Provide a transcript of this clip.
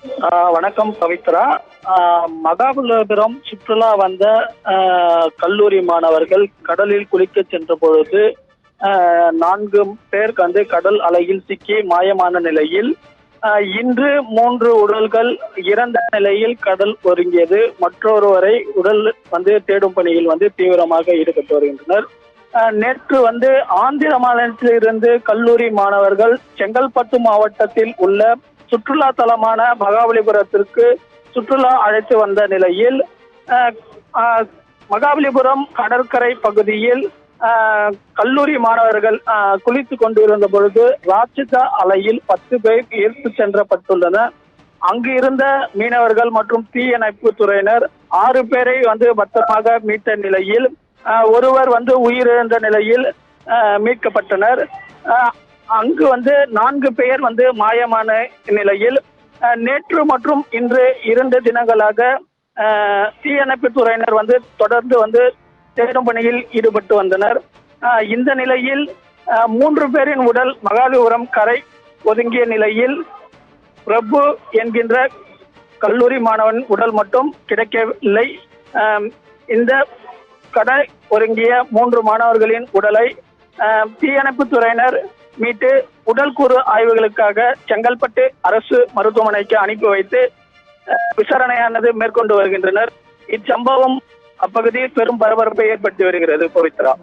வணக்கம் பவித்ரா. மகாபலிபுரம் சுற்றுலா வந்த கல்லூரி மாணவர்கள் கடலில் குளிக்க சென்ற பொழுது 4 பேர் கடல் அலையில் சிக்கி மாயமான நிலையில் இன்று 3 உடல்கள் இறந்த நிலையில் கடல் ஒருங்கியது. மற்றொருவரை உடல் தேடும் பணியில் தீவிரமாக ஈடுபட்டு வருகின்றனர். நேற்று ஆந்திர மாநிலத்தில் இருந்து கல்லூரி மாணவர்கள் செங்கல்பட்டு மாவட்டத்தில் உள்ள சுற்றுலா தலமான மகாபலிபுரத்திற்கு சுற்றுலா அழைத்து வந்த நிலையில் மகாபலிபுரம் கடற்கரை பகுதியில் கல்லூரி மாணவர்கள் குளித்துக் கொண்டிருந்த பொழுது ராட்சத அலையில் 10 பேர் ஈர்த்து சென்றப்பட்டுள்ளனர். அங்கு இருந்த மீனவர்கள் மற்றும் தீயணைப்பு துறையினர் 6 பேரை பத்திரமாக மீட்ட நிலையில் ஒருவர் உயிரிழந்த நிலையில் மீட்கப்பட்டனர். அங்கு 4 பேர் மாயமான நிலையில் நேற்று மற்றும் இன்று 2 தினங்களாக தீயணைப்பு துறையினர் தொடர்ந்து தேடும் பணியில் ஈடுபட்டு வந்தனர். இந்த நிலையில் 3 பேரின் உடல் மகாபலிபுரம் கரை ஒதுங்கிய நிலையில் பிரபு என்கின்ற கல்லூரி மாணவன் உடல் மட்டும் கிடைக்கவில்லை. இந்த கடை ஒருங்கிய 3 மாணவர்களின் உடலை தீயணைப்பு துறையினர் மீட்டு உடல் கூறு ஆய்வுகளுக்காக செங்கல்பட்டு அரசு மருத்துவமனைக்கு அனுப்பி வைத்து விசாரணையானது மேற்கொண்டு வருகின்றனர். இச்சம்பவம் அப்பகுதியில் பெரும் பரபரப்பை ஏற்படுத்தி வருகிறது. பவித்ரா.